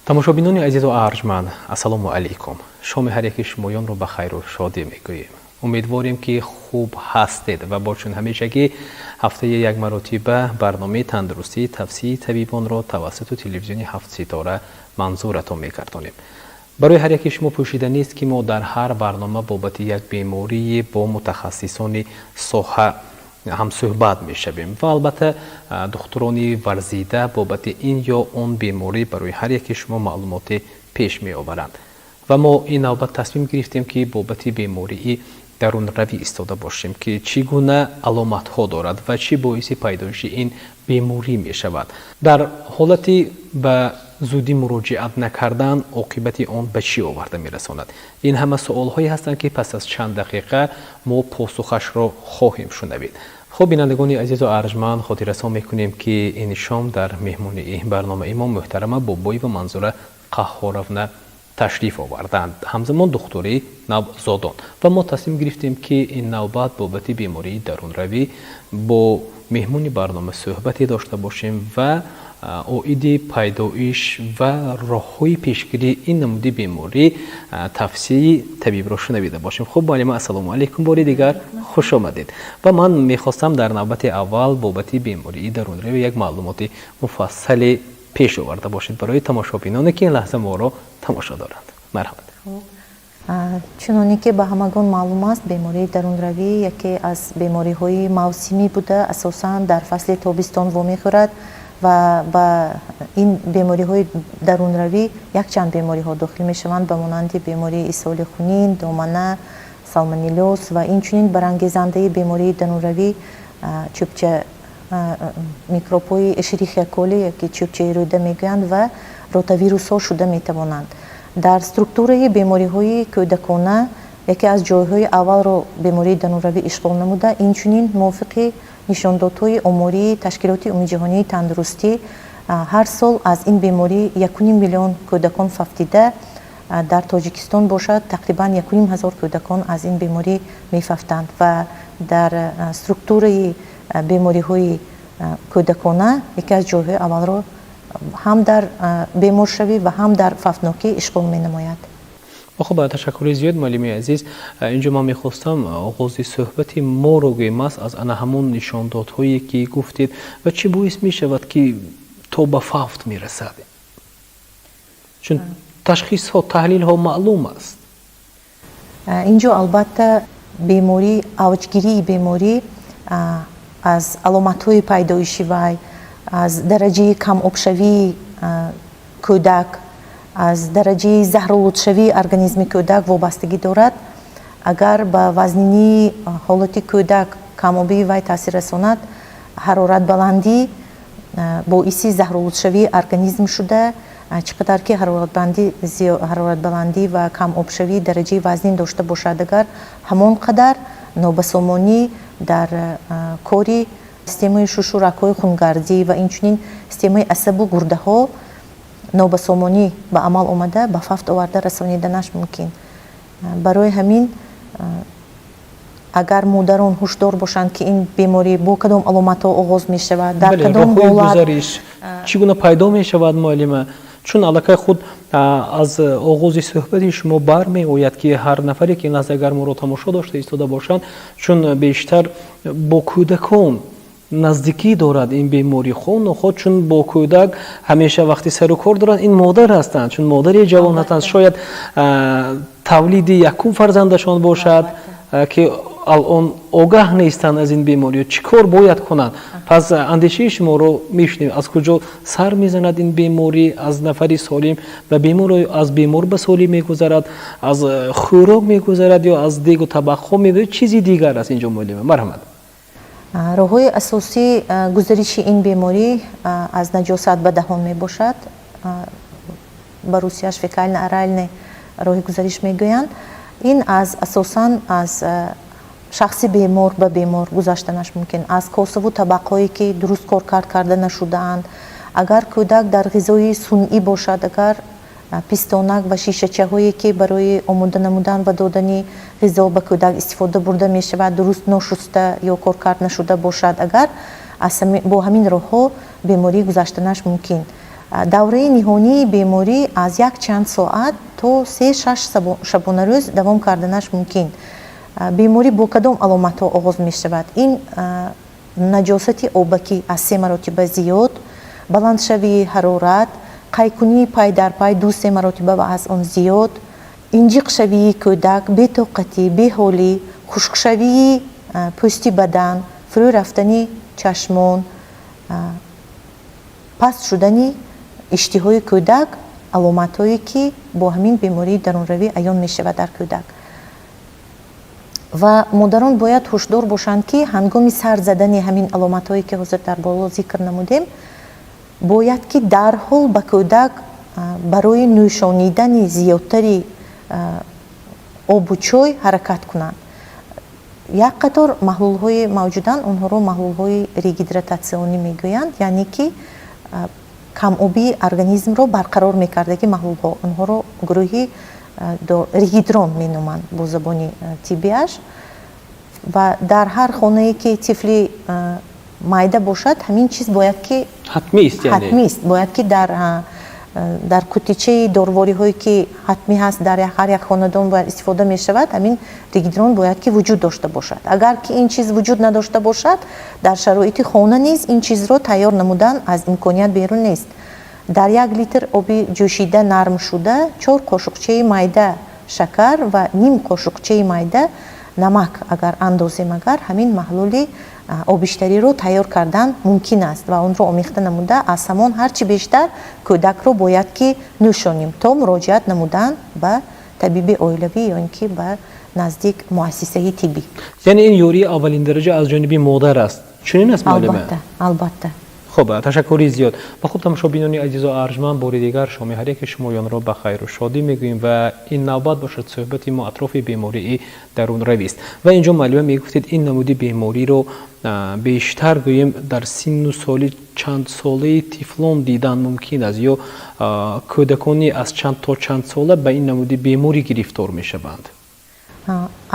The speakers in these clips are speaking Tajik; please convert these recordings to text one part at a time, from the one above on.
тамошобинони азизу арҷманд, ассалому алайкум. Шоми ҳар яки шумоёнро ба хайру шодӣ мегӯем. Умедворем ки хуб ҳастед ва бо чун ҳамешагӣ ҳафтаи як маротиба барномаи тандурустӣ тавсии табибонро тавассути телевизиони ҳафт ситора манзуратон мегардонем. барои ҳар яки шумо пӯшида нест ки мо дар ҳар барнома бобати як бемории бо мутахассисони соҳа ҳамсӯҳбат мешавем ва албатта духтурони варзида бобати ин ё он беморӣ барои ҳар яки шумо маълумоте пеш меоваранд ва мо ин навбат тасмим гирифтем ки бобати бемории дарунравӣ истода бошем ки чӣ гуна аломатҳо дорад ва чӣ боиси пайдоиши ин беморӣ мешавад. дар ҳолати ба зудӣ муроҷиат накардан оқибати он ба чӣ оварда мерасонад? ин ҳама суолҳое ҳастанд ки пас аз чанд дақиқа мо посухашро хоҳем шунавид. хуб бинандагони азизу арҷманд, хотиррасон мекунем ки ин шом дар меҳмонии барномаи мо муҳтарама Бобоева Манзура Қаҳҳоровна ташриф оварданд, ҳамзамон духтури навзодон, ва мо тасмим гирифтем ки ин навбат бобати бемории дарунравӣ бо меҳмони барнома суҳбате дошта бошем ва оиди пайдоиш ва роҳҳои пешгирии ин намуди беморӣ тавсияи табибро шунавида бошем. хуб муаллима, ассалому алайкум, бори дигар хуш омадед. ва ман мехостам дар навбати аввал бобати бемории дарунравӣ як маълумоти муфассале пеш оварда бошед барои тамошобиноне ки ин лаҳза моро тамошо доранд. марҳамат. чуноне ки ба ҳамагон маълум аст, бемории дарунравӣ яке аз бемориҳои мавсимӣ буда асосан дар фасли тобистон вомехӯрад ва ба ин бемориҳои дарунравӣ якчанд бемориҳо дохил мешаванд ба монанди бемории исҳоли хунин, домана, салмонеллез ва инчунин барангезандаи бемории дарунравӣ чӯбча микробҳои эшерихия коли ки чӯбчаи рӯда мегӯянд ва ротавирусҳо шуда метавонанд. дар структураи бемориҳои кӯдакона яке аз ҷойҳои аввалро бемории дарунравӣ ишғол намуда, инчунин мувофиқи нишондодҳои омории ташкилоти умумиҷаҳонии тандурустӣ ҳар сол аз ин беморӣ 1,5 миллион кӯдакон фавтида, дар Тоҷикистон бошад тақрибан 1,500 кӯдакон аз ин беморӣ мефафтанд ва дар структураи бемориҳои кӯдакона яке аз ҷойҳои аввалро ҳам дар беморшавӣ ва ҳам дар фавтнокӣ ишғол менамояд. хуб, ташаккури зиёд муаллими азиз. инҷо ман мехостам оғози суҳбати моро гӯем аст аз ана ҳамон нишондодҳое ки гуфтед ва чӣ боис мешавад ки то ба фавт мерасад? чун ташхисҳо, таҳлилҳо маълум аст. инҷо албатта беморӣ, авҷгирии беморӣ аз аломатҳои пайдоиши вай, аз дараҷаи камобшавии кӯдак, аз дараҷаи заҳролудшавии организми кӯдак вобастагӣ дорад. агар ба вазнинии ҳолати кӯдак камобии вай таъсир расонад, ҳароратбаландӣ боиси заҳролудшавии организм шуда, чӣ қадар ки ҳароратбаландӣ ва камобшавии дараҷаи вазнин дошта бошад, агар ҳамон қадар нобасомонӣ дар кори системаи шушу рагҳои хунгардӣ ва инчунин системаи асабу гурдаҳо нобасомонӣ ба амал омада ба фавт оварда расониданаш мумкин. барои ҳамин агар модарон ҳушдор бошанд ки ин беморӣ бо кадом аломатҳо оғоз мешавад, дар кадом ҳолат чӣ гуна пайдо мешавад муаллима? чун аллакай худ аз оғози суҳбати шумо бармеояд ки ҳар нафаре ки ин лаҳза агар моро тамошо дошта истода бошанд, чун бештар бо кӯдакон наздикӣ дорад ин беморӣ, хо нохо, чун бо кӯдак ҳамеша вақти сару кор доранд, ин модар ҳастанд, чун модари ҷавон ҳастанд, шояд тавлиди якум фарзандашон бошад ки алон огаҳ нестанд аз ин беморӣ, чӣ кор бояд кунанд? пас андешаи шуморо мешунем, аз куҷо сар мезанад ин беморӣ аз нафари солим ва аз бемор ба солим мегузарад, аз хӯрок мегузарад ё аз дегу табақҳо мегузарад, чизи дигар аст инҷо муаллима? марҳамат. роҳҳои асосии гузариши ин беморӣ аз наҷосат ба даҳон мебошад. ба русияш фекально-оральный роҳи гузариш мегӯянд. ин аз асосан аз шахси бемор ба бемор гузаштанаш мумкин, аз косаву табақҳое ки дуруст карда нашудаанд. агар кӯдак дар ғизои сунъӣ бошад, агар пистонак ва шишачаҳое ки барои омода намудан ва додани ғизо ба кӯдак истифода бурда мешавад дуруст ношуста ё коркард нашуда бошад, агар бо ҳамин роҳҳо беморӣ гузаштанаш мумкин. давраи ниҳонии беморӣ аз як чанд соат то 3-6 шабонарӯз давом карданаш мумкин. беморӣ бо кадом аломатҳо оғоз мешавад? Ин наҷосати обакӣ аз 3 маротиба зиёд, баландшавии ҳарорат, қайкунии пай дар пай 2-3 маротиба ва аз он зиёд, инҷиқшавии кӯдак, бетоқатӣ, беҳолӣ, хушкшавии пӯсти бадан, фурӯ рафтани чашмон, паст шудани иштиҳои кӯдак аломатҳое ки бо ҳамин бемории дарунравӣ аён мешавад дар кӯдак. ва модарон бояд ҳушдор бошанд ки ҳангоми сар задани ҳамин аломатҳое ки ҳозир дар боло зикр намудем, бояд ки дарҳол ба кӯдак барои нӯшонидани зиёдтари обу чой ҳаракат кунанд. як қатор маҳлулҳое мавҷуданд, онҳоро маҳлулҳои регидрататсионӣ мегӯянд, яъне ки камобии организмро барқарор мекардаги маҳлулҳо. онҳоро гурӯҳи регидрон меноманд бо забони тиббиаш. ва дар ҳар хонае ки тифли майда бошад, ҳамин чиз бояд ки ҳатмист, бояд ки дар кутичаи дорвориҳое ки ҳатмӣ ҳаст дар ҳар як хонадон ва истифода мешавад, ҳамин регидрон бояд ки вуҷуд дошта бошад. агар ки ин чиз вуҷуд надошта бошад, дар шароити хона низ ин чизро тайёр намудан аз имконият берун нест. дар 1 литр оби ҷӯшида нарм шуда 4 қошуқчаи майда шакар ва ним қошуқчаи майда намак агар андозем, агар ҳамин маҳлули обиштариро тайёр кардан мумкин аст ва онро омехта намуда аз ҳамон ҳарчи бештар кӯдакро бояд ки нӯшонем то муроҷиат намудан ба табиби оилавӣ ё ин ки ба наздик муассисаи тиббӣ. яъне ин ёрии аввалин дараҷа аз ҷониби модар аст. чунин аст маълума? албатта. خب تشکری زیاد. با خوب تماشابینان عزیز و ارجمند بار دیگر شما هر یک شمایان را بخیر و شادی میگوییم و این نوبت باشد صحبت ما اطراف بیماری درون روی است. و اینجا معلومه میگفتید این نمودی بیماری رو بیشتر گوییم در سن و سالی چند ساله طفلان دیدن ممکن است یا کودکانی از چند تا چند ساله به این نمودی بیماری گرفتار میشوند.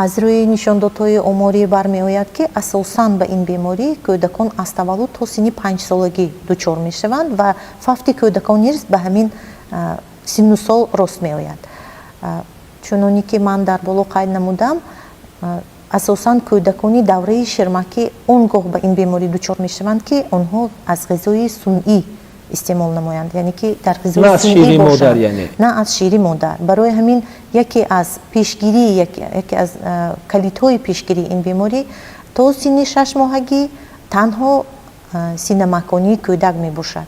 аз рӯи нишондодҳои оморӣ бармеояд ки асосан ба ин беморӣ кӯдакон аз таваллуд то синни 5 солагӣ дучор мешаванд ва фавти кӯдакон низ ба ҳамин синну сол рост меояд. чуноне ки ман дар боло қайд намудам, асосан кӯдакони давраи ширмакӣ он гоҳ ба ин беморӣ дучор мешаванд ки онҳо аз ғизои сунъӣ истеъмол намоянд, яъне ки дар ғизои сунъӣ бошад, на аз шири модар. барои ҳамин яке аз пешгирӣ, яке аз калидҳои пешгирии ин беморӣ то синни 6 моҳагӣ танҳо синнамаконии кӯдак мебошад.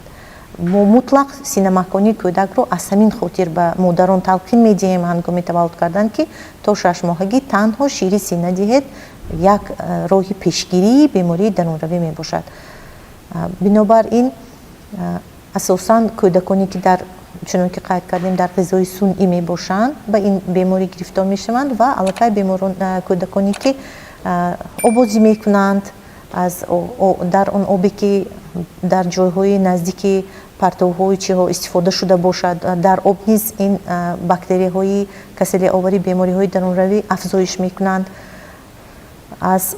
мо мутлақ синнамаконии кӯдакро аз ҳамин хотир ба модарон талқин медиҳем ҳангоми таваллуд кардан ки то 6 моҳагӣ танҳо шири синна диҳед як роҳи пешгирии бемории дарунравӣ мебошад. бинобар ин асосан кӯдаконе ки чунон ки қайд кардем дар ғизои сунъӣ мебошанд ба ин беморӣ гирифтор мешаванд ва аллакай кӯдаконе ки обозӣ мекунанд дар он обе ки дар ҷойҳои наздики партовҳои чиҳо истифода шуда бошад, дар об низ ин бактерияҳои касалиовари бемориҳои дарунравӣ афзоиш мекунанд. аз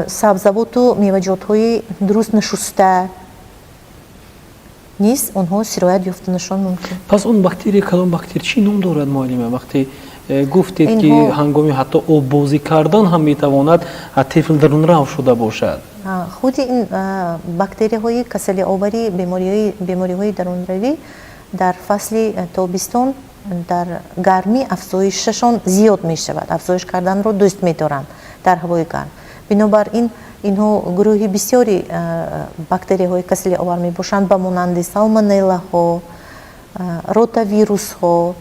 сабзавоту меваҷотҳои дуруст нашуста низ онҳо сироят ёфтанашон мумкин. пас он бактерия кадом бактерия чӣ ном дорад муаллима? вақте гуфтед ки ҳангоми ҳатто оббозӣ кардан ҳам метавонад тифл дарунрав шуда бошад. худи ин бактерияҳои касалиовари бемориҳои дарунравӣ дар фасли тобистон дар гармӣ афзоишашон зиёд мешавад, афзоиш карданро дӯст медоранд дар ҳавои гарм. бинобар ин инҳо гурӯҳи бисёри бактерияҳои касалиовар мебошанд ба монанди салмонеллаҳо, ротавирусҳо,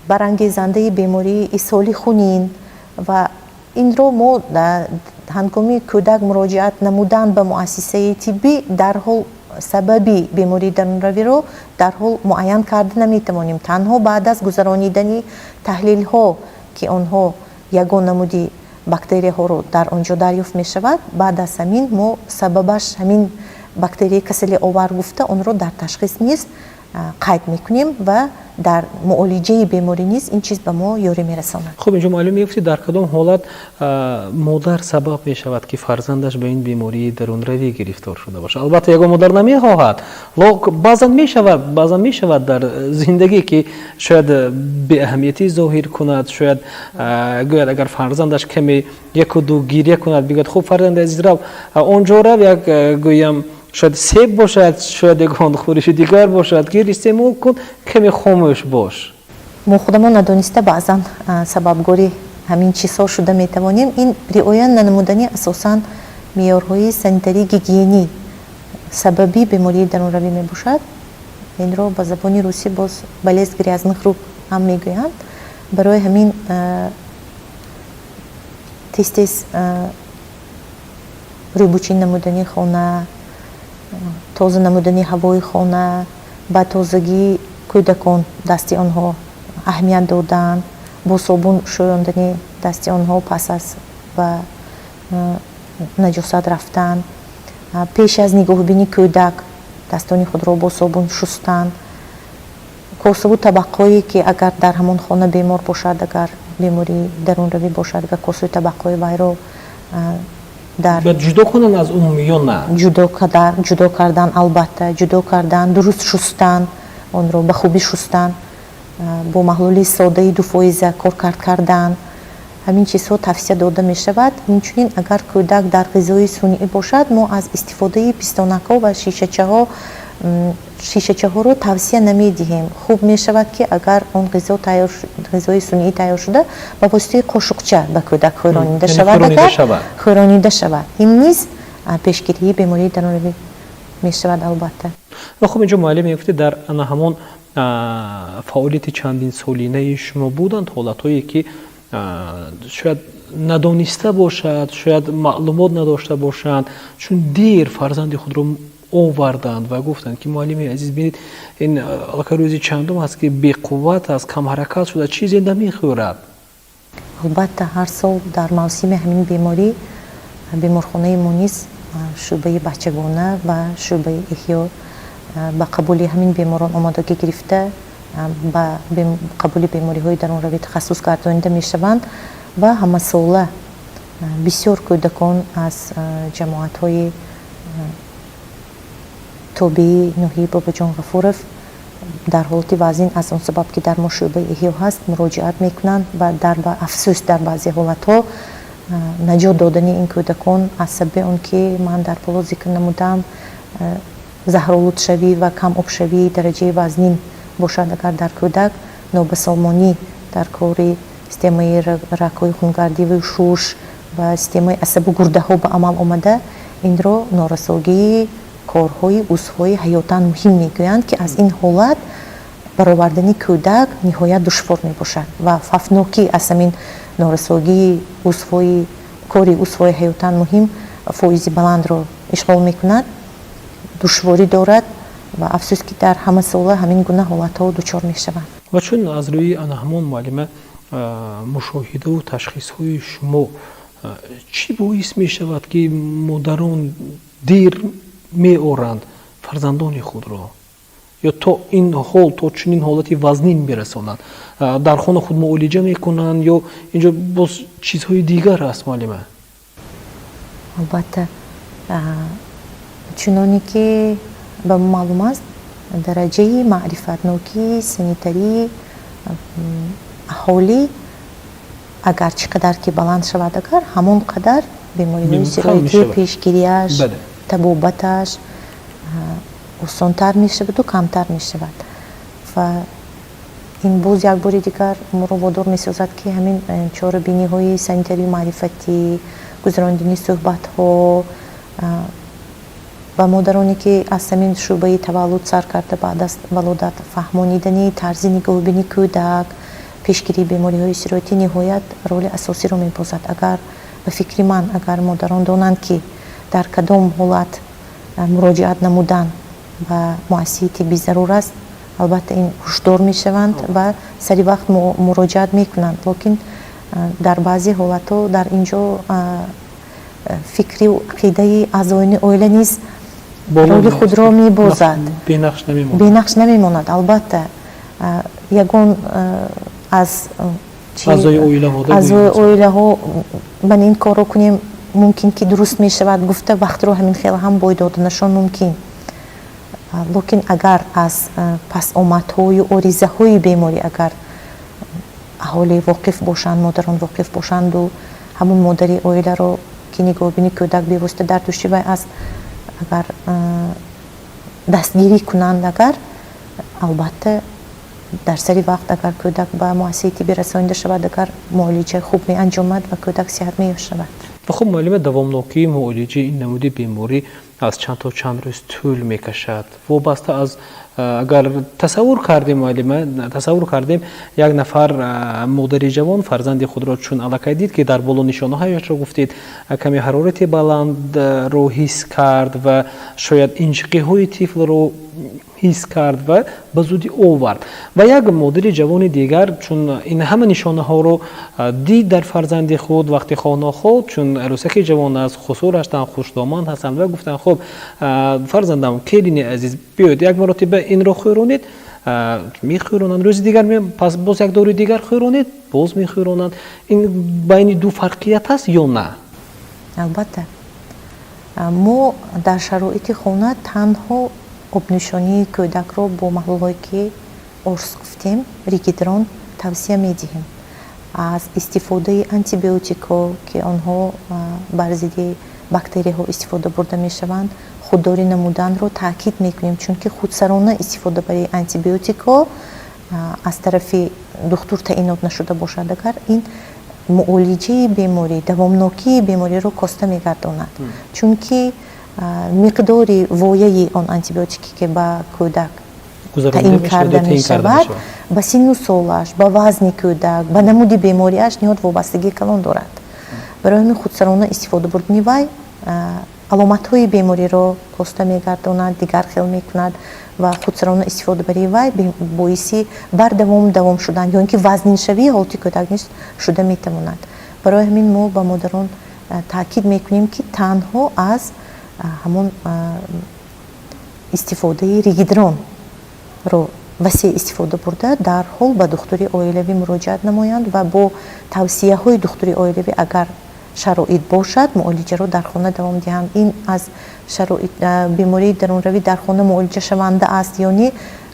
барангезандаи бемории исҳоли хунин ва инро мо ҳангоми кӯдак муроҷиат намудан ба муассисаи тиббӣ дарҳол сабаби бемории дарунравиро дарҳол муайян карда наметавонем. танҳо баъд аз гузаронидани таҳлилҳо ки онҳо ягон намуди бактерияҳоро дар он ҷо дарёфт мешавад, баъд аз ҳамин мо сабабаш ҳамин бактерияи касалиовар гуфта онро дар ташхис низ қайд мекунем ва дар муолиҷаи беморӣ низ ин чиз ба мо ёрӣ мерасонад. хуб инҷо маълум меёфтӣ дар кадом ҳолат модар сабаб мешавад ки фарзандаш ба ин бемории дарунравӣ гирифтор шуда бошад? албатта ягон модар намехоҳад, баъзан мешавад дар зиндагӣ ки шояд беаҳамиятӣ зоҳир кунад, шояд гӯяд агар фарзандаш каме яку ду гирья кунад, бигӯяд хуб фарзанди азиз рав онҷо рав, як гӯям шояд себ бошад, шояд ягон хӯриши дигар бошад, гир истеъмол кун, каме хомӯш бош. мо худамон надониста баъзан сабабгори ҳамин чизҳо шуда метавонем. ин риоя нанамудани асосан меъёрҳои санитарӣ гигиенӣ сабаби бемории дарунравӣ мебошад. инро ба забони русӣ боз болезнь грязных рук ҳам мегӯянд. барои ҳамин тез рӯйбучин намудани хона, тоза намудани ҳавои хона, ба тозагии кӯдакон дасти онҳо аҳамият додан, бо собун шӯёндани дасти онҳо пас аз ба наҷосат рафтан, пеш аз нигоҳубини кӯдак дастони худро бо собун шустан, косаву табақҳое ки агар дар ҳамон хона бемор бошад, агар бемории дарунравӣ бошад, агар косаи табақҳои вайро ҷудо кунанд аз умум ё на? ҷудо кардан, албатта ҷудо кардан, дуруст шустан, онро ба хубӣ шустан, бо маҳлули содаи 2% коркард кардан, ҳамин чизҳо тавсия дода мешавад. инчунин агар кӯдак дар ғизои сунъӣ бошад, мо аз истифодаи пистонакҳо ва шишачаҳоро тавсия намедиҳем. хуб мешавад ки агар он ғизои сунъӣ тайёр шуда ба воситаи қошуқча ба кӯдак хӯронида шавад, ин низ пешгирии бемории дарунравӣ мешавад албатта. ва хуб инҷо муаллим мегуфтед дар ана ҳамон фаъолияти чандин солинаи шумо буданд ҳолатҳое ки шояд надониста бошад, шояд маълумот надошта бошанд, чун дер фарзанди худро оварданд ва гуфтанд ки муаллими азиз бинед ин рӯзи чандум аст ки беқувват аст, камҳаракат шуда, чизе намехӯрад? албатта ҳар сол дар мавсими ҳамин беморӣ беморхонаи мо низ шӯъбаи бачагона ва шӯъбаи эҳё ба қабули ҳамин беморон омодагӣ гирифта ба қабули бемориҳои дарунравӣ тахассус гардонида мешаванд ва ҳамасола бисёр кӯдакон аз ҷамоатҳои тобеи ноҳияи бобоҷон ғафуров дар ҳолати вазъин аз он сабаб ки дар мо шӯъбаи эҳё ҳаст муроҷиат мекунанд ва ба афсӯс дар баъзе ҳолатҳо наҷот додани ин кӯдакон аз сабаби он ки ман дар боло зикр намудам заҳролудшавӣ ва камобшавии дараҷаи вазнин бошад агар дар кӯдак, нобасомонӣ дар кори системаи рагҳои хунгардиву шуш ва системаи асабу гурдаҳо ба амал омада инро норасогии корҳои узвҳои ҳаётан муҳим мегӯянд ки аз ин ҳолат баровардани кӯдак ниҳоят душвор мебошад ва фавнокӣ аз ҳамин норасогии кори узвҳои ҳаётан муҳим фоизи баландро ишғол мекунад, душворӣ дорад ва афсӯс ки дар ҳама сола ҳамин гуна ҳолатҳо дучор мешаванд. ва чун аз рӯи ана ҳамон муаллима мушоҳидаву ташхисҳои шумо чӣ боис мешавад ки модарон дер меоранд фарзандони худро ё то ин ҳол то чунин ҳолати вазнин мерасонанд? дар хона худ муолиҷа мекунанд ё инҷо боз чизҳои дигар аст муаллима? албатта чуноне ки ба мо маълум аст дараҷаи маърифатнокии санитарии аҳолӣ агар чӣ қадар ки баланд шавад, агар ҳамон қадар бемориҳои сироятӣ пешгириаш, табобаташ осонтар мешаваду камтар мешавад ва ин боз як бори дигар моро водор месозад ки ҳамин чорабиниҳои санитарию маърифатӣ, гузарондани суҳбатҳо ба модароне ки аз ҳамин шӯъбаи таваллуд сар карда баъд аз валодат фаҳмонидани тарзи нигоҳубини кӯдак, пешгирии бемориҳои сироятӣ ниҳоят роли асосиро мебозад. агар ба фикри ман агар модарон донанд ки дар кадом ҳолат муроҷиат намудан ба муассисаи тиббӣ зарур аст, албатта ин ҳушдор мешаванд ва сари вақт муроҷиат мекунанд. локин дар баъзе ҳолатҳо дар инҷо фикри ақидаи аъзоёни оила низ роли худро мебозад, бенақш намемонад. Албатта ягон аз аъзои оилаҳо ман ин корро кунем мумкин ки дуруст мешавад гуфта вақтро ҳамин хела ҳам бой доданашон мумкин. Лекин агар аз пасомадҳою оризаҳои беморӣ агар аҳолӣ воқиф бошанд, модарон воқиф бошанду ҳамун модари оиларо ки нигоҳубини кӯдак бевосита дар душти вай аст агар дастгирӣ кунанд, агар албатта дар сари вақт агар кӯдак ба муассисаи тиббӣ расонида шавад, агар муолиҷаи хуб меанҷомад ва кӯдак сиҳат меёфт. خب معلم دوامناکی معالجه این نمود بیماری از چند تا چند روز طول میکشد وابسته از اگر تصور کردیم یک نفر مادر جوان فرزند خود را چون علاقه دید که در بالا نشانه هایش را گفتید کمی حرارت بلند رو حس کرد و شاید انشقی های طفل رو حس کرد و به زودی آورد و یک مادر جوان دیگر چون این همه نشانه ها رو دید در فرزند خود وقتی خانه خود چون عروسک جوان است خسور هستند خوشدامن هستند و گفتند خب فرزندم کلینی عزیز بیاید یک مرتبه این رو خورونید میخورونند روز دیگر پس باز یک دور دیگر خورونید باز میخورونند این بین دو فرقیت است یا نه؟ البته ما در شرایط خانه تنها обнишонии кӯдакро бо маҳлулҳое ки орз гуфтем ригидрон тавсия медиҳем. аз истифодаи антибиотикҳо ки онҳо бар зидди бактерияҳо истифода бурда мешаванд худдорӣ намуданро таъкид мекунем, чунки худсарона истифода барои антибиотикҳо аз тарафи духтур таъинот нашуда бошад, агар ин муолиҷаи беморӣ, давомнокии бемориро коста мегардонад, чунки миқдори вояи он антибиотике ки ба кӯдак таъин карда мешавад ба синну солаш, ба вазни кӯдак, ба намуди бемориаш ниҳоят вобастагӣ калон дорад. барои ҳамин худсарона истифода бурдани вай аломатҳои бемориро коста мегардонад, дигар хел мекунад ва худсарона истифода барои вай боиси бардавом шудан ё ин ки вазниншавии ҳолати кӯдак низ шуда метавонад. барои ҳамин мо ба модарон таъкид мекунем ки танҳо аз ҳамон истифодаи ригидронро васеъ истифода бурда дарҳол ба духтури оилавӣ муроҷиат намоянд ва бо тавсияҳои духтури оилавӣ агар шароит бошад муолиҷаро дар хона давом диҳанд. ин аз бемории дарунравӣ дар хона муолиҷа шаванда аст ё не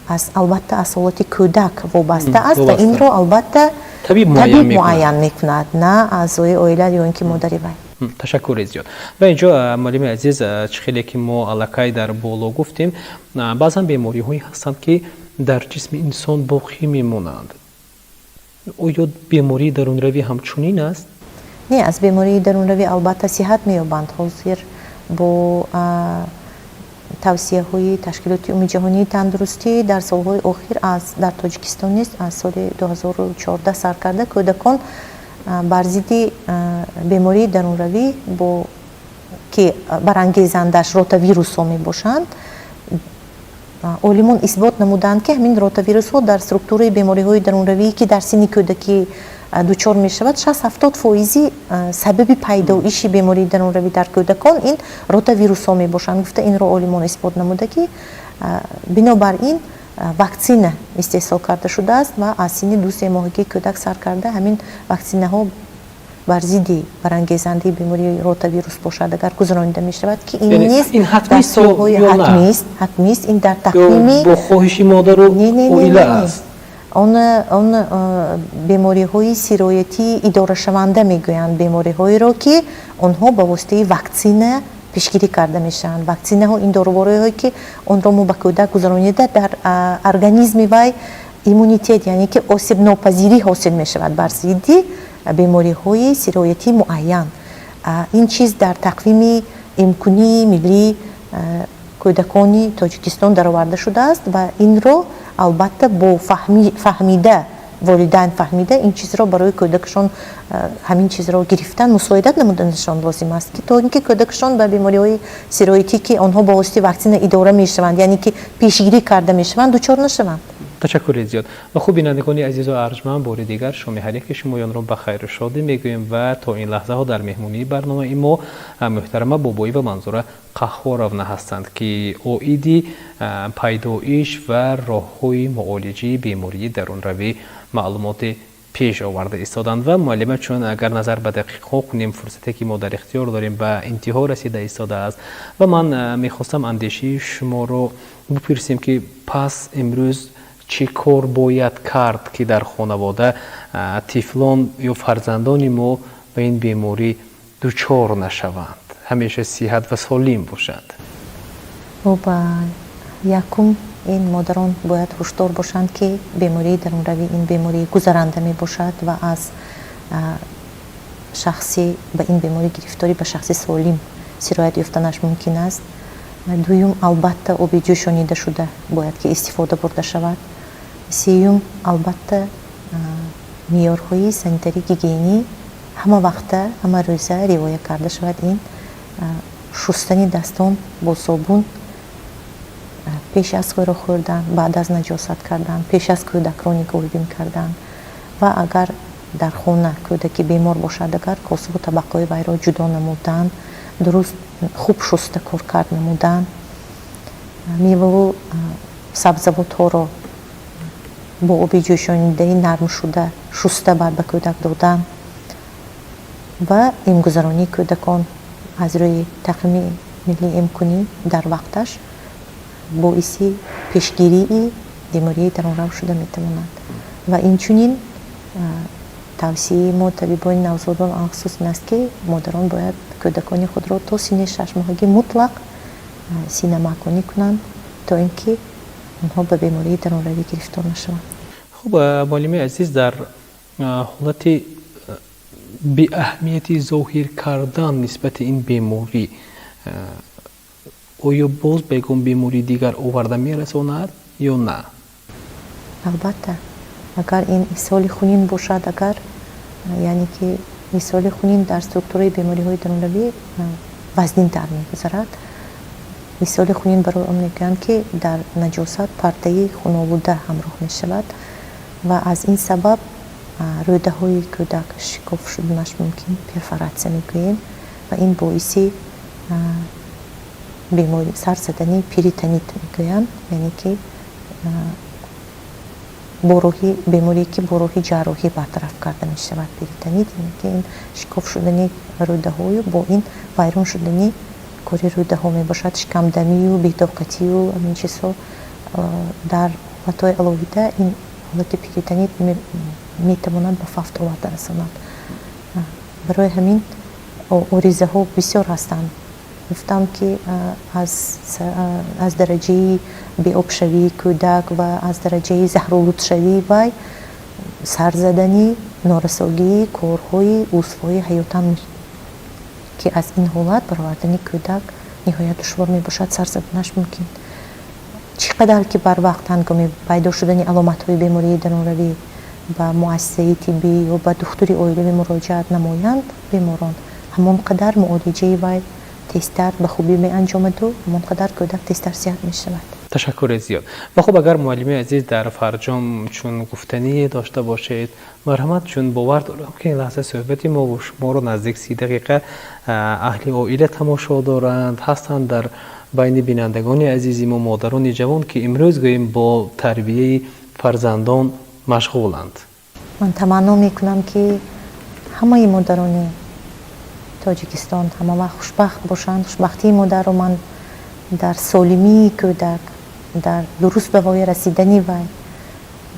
аз албатта аз ҳолати кӯдак вобаста аст ва инро албатта табиб муайян мекунад, на аъзои оила ё ин ки модари вай. تشکر زیاد. و اینجا معلم عزیز خیلی که ما علاقه در بالا گفتیم بعضا بیماری هایی هستند که در جسم انسان باقی میمونند. آیا بیماری درونروی همچنین است؟ نه، از بیماری درونروی البته صحت مییابند. حاضر با توصیه های تشکیلات عمومی جهانی تندرستی در سالهای اخیر در تاجیکستان نیست از سال 2014 سر کرده کودکان бар зидди бемории дарунравӣ ки барангезандаш ротавирусҳо мебошанд олимон исбот намуданд ки ҳамин ротавирусҳо дар структураи бемориҳои дарунравӣ ки дар синни кӯдакӣ дучор мешавад 60-70% сабаби пайдоиши бемории дарунравӣ дар кӯдакон ин ротавирусҳо мебошанд. гуфта инро олимон исбот намуда ки бинобар ин ваксина истеҳсол карда шудааст ва аз синни 2-3 моҳагии кӯдак сар карда ҳамин ваксинаҳо бар зидди барангезандаи бемории ротавирус бошад агар гузаронида мешавад ки ин низ дар солҳои ҳатмист ин дар тақвими бо хоҳиши модару оила аст. он бемориҳои сироятии идорашаванда мегӯянд, бемориҳоеро ки онҳо ба воситаи ваксина пешгирӣ карда мешаванд. ваксинаҳо ин доровориҳое ки онро мо ба кӯдак гузаронида дар организми вай иммунитет яъне ки осебнопазирӣ ҳосил мешавад бар зидди бемориҳои сироятӣ муайян. ин чиз дар тақвими имкунии миллии кӯдакони Тоҷикистон дароварда шудааст ва инро албатта бо фаҳмида волидайн фаҳмида ин чизро барои кӯдакашон ҳамин чизро гирифтан мусоидат намуданашон лозим аст ки то ин ки кӯдакашон ба бемориҳои сироятӣ ки онҳо ба воситаи ваксина идора мешаванд яъне ки пешгирӣ карда мешаванд дучор нашаванд. تشکر زیاد و خوب بینندگان عزیز و ارجمند بار دیگر شما هر یک شمایان را بخیر و شادی میگوییم و تا این لحظه ها در مهمونی برنامه ما محترمه بابایی و منظوره قهوارونه هستند که اویدی پیدایش و راه‌های معالجه بیماری درونروی معلومات پیش آورده ایستادند و معلمه چون اگر نظر به دقیق کنیم فرصتی که ما در اختیار داریم به انتها رسیده ایستاده است و من میخواستم اندیشه شما رو بپرسیم که پس امروز چی کار باید کرد که در خانواده طفلان یا فرزندان ما به این بیماری دچار نشوند همیشه صحت و سالم باشد. و یکم این مادران باید هوشیار باشند که بیماری درونروی این بیماری گذرانده می باشد و از شخصی به این بیماری گرفتاری به شخصی سالم سرایت یافتنش ممکن است. دوم البته آب جوشانیده شده باید که استفاده برده شود. سوم البته معیارهای سانیتری گیگینی همه وقت همه روزه رعایت کرده شود. این شستن دستان با صابون پیش از غذا خوردن، بعد از نجاست کردن، پیش از کودک را نگهداری کردن و اگر در خانه کودکی بیمار باشد اگر کاسه و طبقهای وی را جدا نمودن، درست خوب شسته کار کرد نمودن، میوه و سبزیجات ها را با آب جوشانیده نرم شده شسته بعد به کودک دادن و امگذرانی کودکان از روی تقویم ملی امکانی در وقتش باعث پیشگیری بیماری درونرو شده میتواند و اینچنین توصیه ما طبیبان نوزادان آن خصوص این است که مادران باید کودکان خود را تا سن 6 ماهگی مطلق سینه مکانی کنند تا اینکه آنها به بیماری درونروی گرفتار نشوند. خب معلم عزیز در حالت بی اهمیتی ظاهر کردن نسبت این بیماری آیا باز بگم بیماری دیگر آورده میرساند یا نه؟ البته اگر این ایصال خونین باشد اگر یعنی که ایصال خونین در سترکتورهای بیماری های درونروی وزنین تر میگذرد. ایصال خونین برای آن میگویند که در نجاست پرده خانواده همراه می شود و از این سبب روده های کودک شکاف شدنش ممکن پرفوراسیون میگوییم و این باعث بیماری سرزدنی پریتونیت میگویند یعنی که بروحی بیماری که بروحی جراحی برطرف کرده می شود. پریتونیت یعنی که این شکاف شدنی روده های با این ویران شدنی کاری روده ها می باشد، شکم دمی و بی‌طاقتی و این چیزها در حالتهای علاوه این حالت پریتونیت می تواند به فوت آورده رساند. برای همین آریزه ها بسیار هستند. گفتم که از درجه بی‌آب شوی کودک و از درجه زهرآلود شوی و سرزدنی نارساگی کارهای عضوهای حیاتن که از این حالت برآوردن کودک نهایت دشوار می باشد، سرزدنش ممکن. چقدر که بر وقت هنگام پیدا شدن علامت های بیماری درونروی به مؤسسه طبی یا به دکتر عائله مراجعت نمایند بیماران همانقدر معالجه و تستر به خوبی می انجامد و همانقدر کودک تستر صحت می شود. تشکر زیاد. و خب اگر معلم عزیز در فرجام چون گفتنی داشته باشید مرحمت چون باور دارم که این لحظه صحبتی ما و شما رو نزدیک 30 دقیقه اهل عائله تماشا دارند هستند در بین بینندگان عزیزی ما مادران جوان که امروز گوییم با تربیه فرزندان مشغولند. من تمنا میکنم که همه مادران تاجیکستان همه وقت خوشبخت باشند. خوشبختی مادر رو من در سالمی کودک در درست به وای رسیدنی و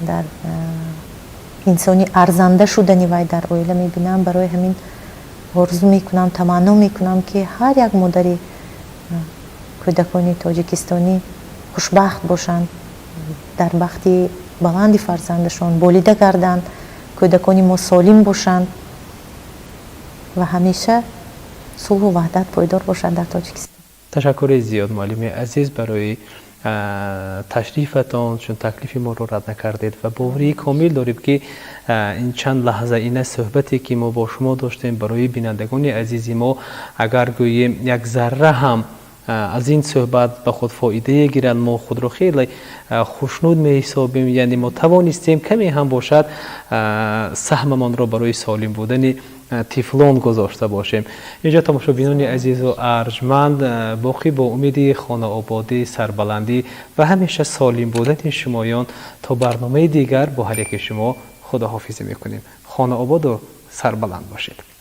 در انسانی ارزنده شدنی و در عائله میبینم. برای همین آرزو میکنم تمنا میکنم که هر یک مادری کودکان تاجیکستانی خوشبخت باشند، در بخت بلند فرزندشان بالیده گردند، کودکان ما سالم باشند و همیشه صلح و وحدت پایدار باشد در تاجیکستان. تشکر زیاد معلم عزیز برای تشریفتان چون تکلیف ما رو رد نکردید و باوری کامل داریم که این چند لحظه این صحبتی که ما با شما داشتیم برای بینندگان عزیزی ما اگر گوییم یک ذره هم از این صحبت به خود فایده گیرند. ما خود رو خیلی خوشنود می حسابیم، یعنی ما توانستیم کمی هم باشد سهممان را برای سالم بودن تیفلون گذاشته باشیم. اینجا تماشابینان عزیز و ارجمند، باقی با امید خانه آبادی، سربلندی و همیشه سالم بودن شمایان تا برنامه دیگر با هر یک شما خداحافظی میکنیم. خانه آباد و سربلند باشید.